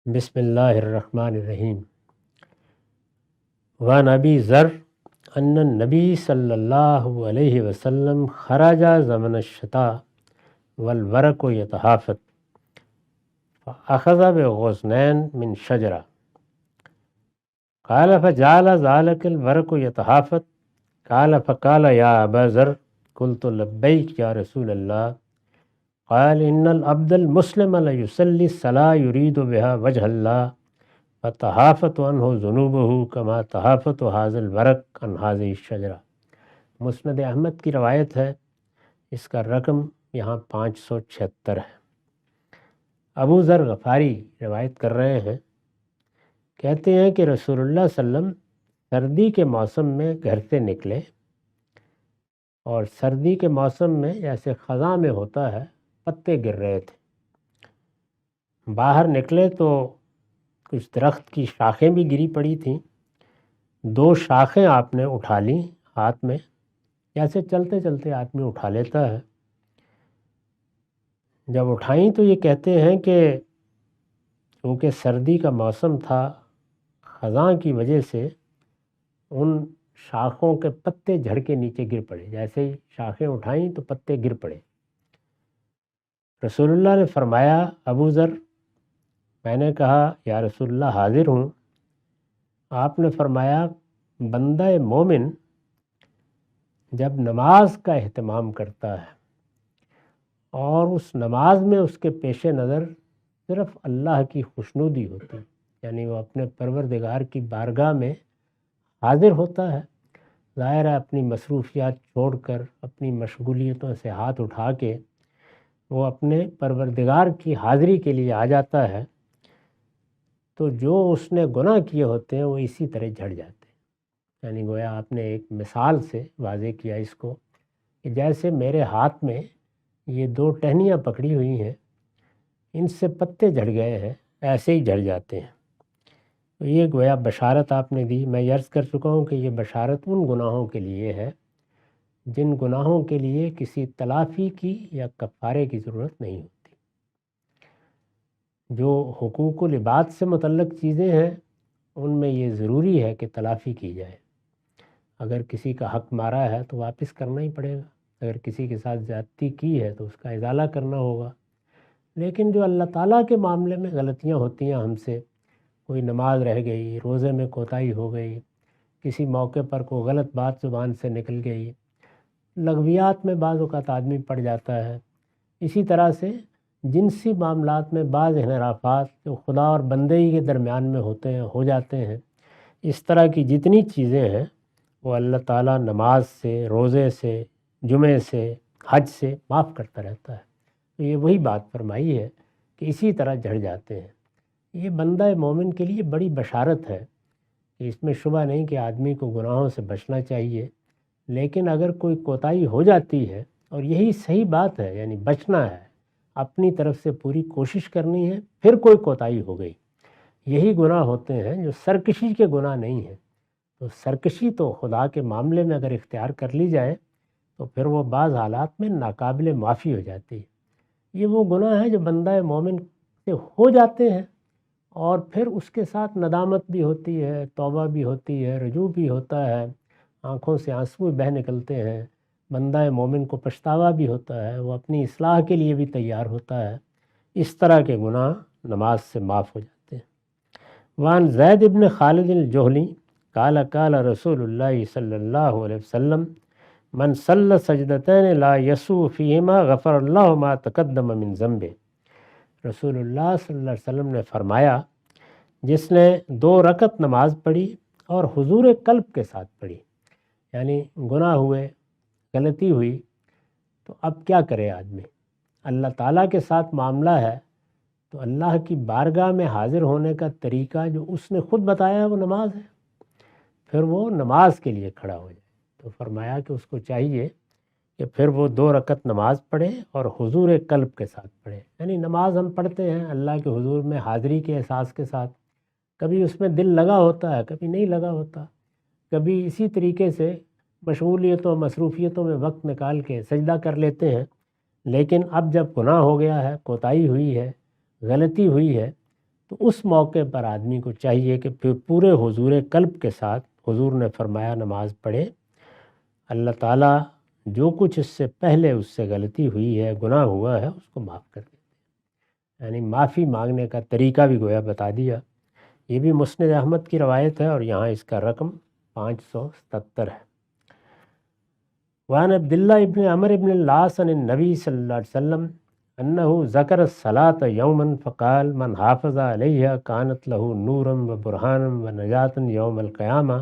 بسم اللہ الرحمن الرحیم۔ وعن ابی ذر ان النبی صلی اللہ علیہ وسلم خرج زمن الشتاء والورق یتحافظ فأخذ بغصنین من شجرہ قال فجعل ذلك الورق يتحافظ قال فقال یا ابا ذر قلت لبیک یا رسول اللہ قال ان العبد المسلم لیصلی الصلاة یرید بها وجہ اللہ فتحافت عنہ ذنوبہ کما تحافت هذا الورق عن هذه الشجرہ۔ مسند احمد کی روایت ہے، اس کا رقم یہاں 576 ہے۔ ابو ذر غفاری روایت کر رہے ہیں، کہتے ہیں کہ رسول اللہ صلی اللہ علیہ وسلم سردی کے موسم میں گھر سے نکلے، اور سردی کے موسم میں جیسے خزاں میں ہوتا ہے پتے گر رہے تھے، باہر نکلے تو کچھ درخت کی شاخیں بھی گری پڑی تھیں، 2 شاخیں آپ نے اٹھا لیں ہاتھ میں، جیسے چلتے چلتے آدمی اٹھا لیتا ہے۔ جب اٹھائیں تو یہ کہتے ہیں کہ کیونکہ سردی کا موسم تھا، خزاں کی وجہ سے ان شاخوں کے پتے جھڑ کے نیچے گر پڑے، جیسے ہی شاخیں اٹھائیں تو پتے گر پڑے۔ رسول اللہ نے فرمایا، ابو ذر، میں نے کہا یا رسول اللہ حاضر ہوں۔ آپ نے فرمایا، بندہ مومن جب نماز کا اہتمام کرتا ہے اور اس نماز میں اس کے پیش نظر صرف اللہ کی خوشنودی ہوتی، یعنی وہ اپنے پروردگار کی بارگاہ میں حاضر ہوتا ہے، ظاہر ہے اپنی مصروفیات چھوڑ کر، اپنی مشغولیتوں سے ہاتھ اٹھا کے وہ اپنے پروردگار کی حاضری کے لیے آ جاتا ہے، تو جو اس نے گناہ کیے ہوتے ہیں وہ اسی طرح جھڑ جاتے ہیں۔ یعنی گویا آپ نے ایک مثال سے واضح کیا اس کو، کہ جیسے میرے ہاتھ میں یہ 2 ٹہنیاں پکڑی ہوئی ہیں، ان سے پتے جھڑ گئے ہیں، ایسے ہی جھڑ جاتے ہیں۔ تو یہ گویا بشارت آپ نے دی۔ میں عرض کر چکا ہوں کہ یہ بشارت ان گناہوں کے لیے ہے جن گناہوں کے لیے کسی تلافی کی یا کفارے کی ضرورت نہیں ہوتی۔ جو حقوق العباد سے متعلق چیزیں ہیں ان میں یہ ضروری ہے کہ تلافی کی جائے۔ اگر کسی کا حق مارا ہے تو واپس کرنا ہی پڑے گا، اگر کسی کے ساتھ زیادتی کی ہے تو اس کا ازالہ کرنا ہوگا۔ لیکن جو اللہ تعالیٰ کے معاملے میں غلطیاں ہوتی ہیں ہم سے، کوئی نماز رہ گئی، روزے میں کوتاہی ہو گئی، کسی موقع پر کوئی غلط بات زبان سے نکل گئی، لغویات میں بعض اوقات آدمی پڑ جاتا ہے، اسی طرح سے جنسی معاملات میں بعض انحرافات جو خدا اور بندے کے درمیان میں ہوتے ہیں ہو جاتے ہیں۔ اس طرح کی جتنی چیزیں ہیں وہ اللہ تعالیٰ نماز سے، روزے سے، جمعے سے، حج سے معاف کرتا رہتا ہے۔ تو یہ وہی بات فرمائی ہے کہ اسی طرح جھڑ جاتے ہیں۔ یہ بندہ مومن کے لیے بڑی بشارت ہے کہ اس میں شبہ نہیں کہ آدمی کو گناہوں سے بچنا چاہیے، لیکن اگر کوئی کوتاہی ہو جاتی ہے، اور یہی صحیح بات ہے، یعنی بچنا ہے، اپنی طرف سے پوری کوشش کرنی ہے، پھر کوئی کوتاہی ہو گئی، یہی گناہ ہوتے ہیں جو سرکشی کے گناہ نہیں ہیں۔ تو سرکشی تو خدا کے معاملے میں اگر اختیار کر لی جائے تو پھر وہ بعض حالات میں ناقابل معافی ہو جاتی ہے۔ یہ وہ گناہ ہیں جو بندہ مومن سے ہو جاتے ہیں، اور پھر اس کے ساتھ ندامت بھی ہوتی ہے، توبہ بھی ہوتی ہے، رجوع بھی ہوتا ہے، آنکھوں سے آنسو بہہ نکلتے ہیں، بندہ مومن کو پچھتاوا بھی ہوتا ہے، وہ اپنی اصلاح کے لیے بھی تیار ہوتا ہے۔ اس طرح کے گناہ نماز سے معاف ہو جاتے ہیں۔ وعن زید بن خالد الجہلی قال قال رسول اللہ صلی اللہ علیہ وسلم من صلی سجدتین لا یسوء فیہما غفر اللہ ما تقدم من ذنبہ۔ رسول اللہ صلی اللہ علیہ وسلم نے فرمایا، جس نے 2 رکعت نماز پڑھی اور حضور قلب کے ساتھ پڑھی، یعنی گناہ ہوئے، غلطی ہوئی، تو اب کیا کرے آدمی؟ اللہ تعالیٰ کے ساتھ معاملہ ہے تو اللہ کی بارگاہ میں حاضر ہونے کا طریقہ جو اس نے خود بتایا ہے وہ نماز ہے، پھر وہ نماز کے لیے کھڑا ہو جائے۔ تو فرمایا کہ اس کو چاہیے کہ پھر وہ 2 رکعت نماز پڑھے اور حضور قلب کے ساتھ پڑھے۔ یعنی نماز ہم پڑھتے ہیں اللہ کے حضور میں حاضری کے احساس کے ساتھ، کبھی اس میں دل لگا ہوتا ہے، کبھی نہیں لگا ہوتا، کبھی اسی طریقے سے مشغولیتوں مصروفیتوں میں وقت نکال کے سجدہ کر لیتے ہیں۔ لیکن اب جب گناہ ہو گیا ہے، کوتاہی ہوئی ہے، غلطی ہوئی ہے، تو اس موقع پر آدمی کو چاہیے کہ پھر پورے حضور قلب کے ساتھ، حضور نے فرمایا نماز پڑھے، اللہ تعالیٰ جو کچھ اس سے پہلے اس سے غلطی ہوئی ہے، گناہ ہوا ہے، اس کو معاف کر دیتے ہیں۔ یعنی معافی مانگنے کا طریقہ بھی گویا بتا دیا۔ یہ بھی مسند احمد کی روایت ہے اور یہاں اس کا رقم 577 ہے۔ وعن عبداللہ ابن عمر ابن العاص عن النبی صلی اللہ علیہ وسلم انه ذکر الصلاة یوما فقال من حافظ علیہ کانت له نورا وبرہانا ونجاتا یوم القیامہ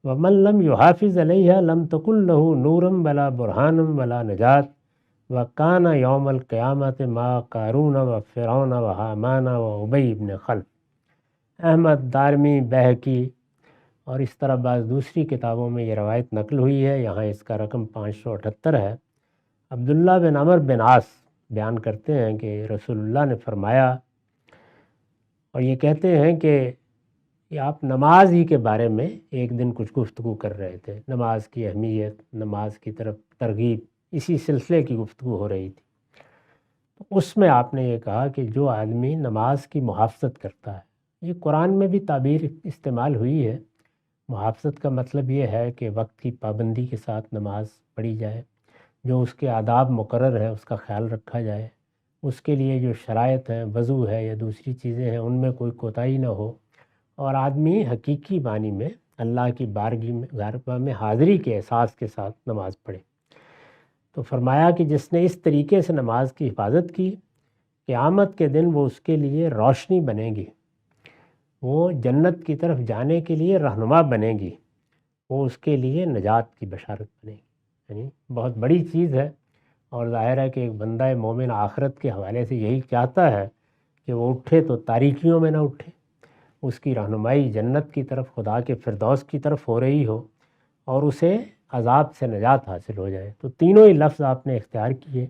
ومن لم يحافظ علیہ لم تکن له نورا ولا برہانا ولا نجات وکان یوم القیامة ما قارون وفرعون وحامان وابی بن خلف۔ احمد، دارمی، بہقی اور اس طرح بعض دوسری کتابوں میں یہ روایت نقل ہوئی ہے۔ یہاں اس کا رقم 578 ہے۔ عبداللہ بن عمر بن عاص بیان کرتے ہیں کہ رسول اللہ نے فرمایا، اور یہ کہتے ہیں کہ آپ نماز ہی کے بارے میں ایک دن کچھ گفتگو کر رہے تھے، نماز کی اہمیت، نماز کی طرف ترغیب، اسی سلسلے کی گفتگو ہو رہی تھی۔ تو اس میں آپ نے یہ کہا کہ جو آدمی نماز کی محافظت کرتا ہے، یہ قرآن میں بھی تعبیر استعمال ہوئی ہے۔ محافظت کا مطلب یہ ہے کہ وقت کی پابندی کے ساتھ نماز پڑھی جائے، جو اس کے آداب مقرر ہیں اس کا خیال رکھا جائے، اس کے لیے جو شرائط ہیں، وضو ہے یا دوسری چیزیں ہیں، ان میں کوئی کوتاہی نہ ہو، اور آدمی حقیقی معنی میں اللہ کی بارگاہ میں حاضری کے احساس کے ساتھ نماز پڑھے۔ تو فرمایا کہ جس نے اس طریقے سے نماز کی حفاظت کی، قیامت کے دن وہ اس کے لیے روشنی بنے گی، وہ جنت کی طرف جانے کے لیے رہنما بنے گی، وہ اس کے لیے نجات کی بشارت بنے گی۔ یعنی بہت بڑی چیز ہے، اور ظاہر ہے کہ ایک بندہ مومن آخرت کے حوالے سے یہی چاہتا ہے کہ وہ اٹھے تو تاریکیوں میں نہ اٹھے، اس کی رہنمائی جنت کی طرف، خدا کے فردوس کی طرف ہو رہی ہو، اور اسے عذاب سے نجات حاصل ہو جائے۔ تو تینوں ہی لفظ آپ نے اختیار کیے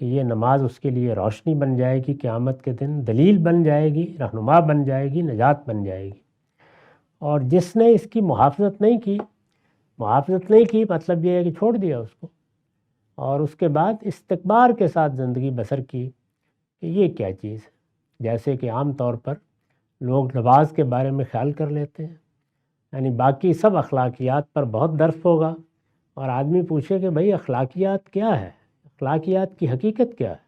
کہ یہ نماز اس کے لیے روشنی بن جائے گی قیامت کے دن، دلیل بن جائے گی، رہنما بن جائے گی، نجات بن جائے گی۔ اور جس نے اس کی محافظت نہیں کی مطلب یہ ہے کہ چھوڑ دیا اس کو، اور اس کے بعد استکبار کے ساتھ زندگی بسر کی کہ یہ کیا چیز ہے۔ جیسے کہ عام طور پر لوگ نماز کے بارے میں خیال کر لیتے ہیں، یعنی باقی سب اخلاقیات پر بہت درس ہوگا، اور آدمی پوچھے کہ بھئی اخلاقیات کیا ہے، اخلاقیات کی حقیقت کیا ہے؟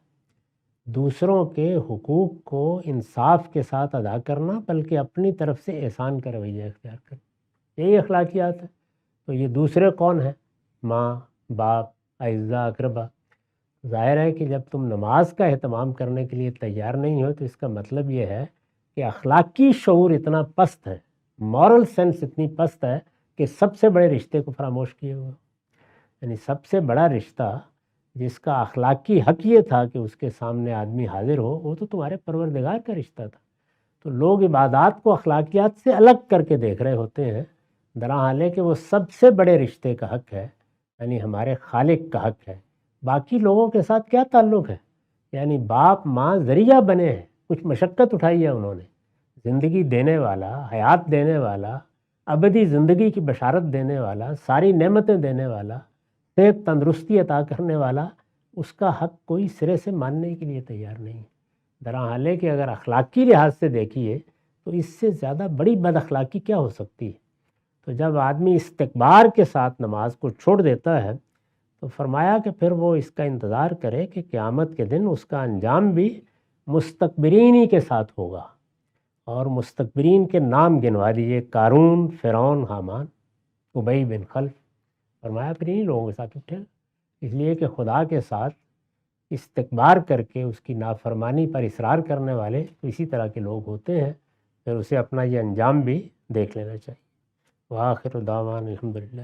دوسروں کے حقوق کو انصاف کے ساتھ ادا کرنا، بلکہ اپنی طرف سے احسان کا رویہ اختیار کرنا، یہی اخلاقیات ہے۔ تو یہ دوسرے کون ہیں؟ ماں، باپ، اعزاء، اقربا۔ ظاہر ہے کہ جب تم نماز کا اہتمام کرنے کے لیے تیار نہیں ہو تو اس کا مطلب یہ ہے کہ اخلاقی شعور اتنا پست ہے، مورل سینس اتنی پست ہے کہ سب سے بڑے رشتے کو فراموش کیے ہوئے۔ یعنی سب سے بڑا رشتہ جس کا اخلاقی حق یہ تھا کہ اس کے سامنے آدمی حاضر ہو، وہ تو تمہارے پروردگار کا رشتہ تھا۔ تو لوگ عبادات کو اخلاقیات سے الگ کر کے دیکھ رہے ہوتے ہیں، درحال ہے کہ وہ سب سے بڑے رشتے کا حق ہے، یعنی ہمارے خالق کا حق ہے۔ باقی لوگوں کے ساتھ کیا تعلق ہے؟ یعنی باپ ماں ذریعہ بنے ہیں، کچھ مشقت اٹھائی ہے انہوں نے، زندگی دینے والا، حیات دینے والا، ابدی زندگی کی بشارت دینے والا، ساری نعمتیں دینے والا، صحت تندرستی عطا کرنے والا، اس کا حق کوئی سرے سے ماننے کے لیے تیار نہیں۔ درحال ہے کہ اگر اخلاقی لحاظ سے دیکھیے تو اس سے زیادہ بڑی بد اخلاقی کیا ہو سکتی ہے؟ تو جب آدمی استکبار کے ساتھ نماز کو چھوڑ دیتا ہے تو فرمایا کہ پھر وہ اس کا انتظار کرے کہ قیامت کے دن اس کا انجام بھی مستکبرین ہی کے ساتھ ہوگا، اور مستکبرین کے نام گنوا دیجیے: قارون، فرعون، حامان، ابی بن خلف۔ فرمایا پھر انہی لوگوں کے ساتھ اٹھے گا، اس لیے کہ خدا کے ساتھ استکبار کر کے اس کی نافرمانی پر اصرار کرنے والے اسی طرح کے لوگ ہوتے ہیں، پھر اسے اپنا یہ انجام بھی دیکھ لینا چاہیے۔ وآخر دعوانا الحمدللہ۔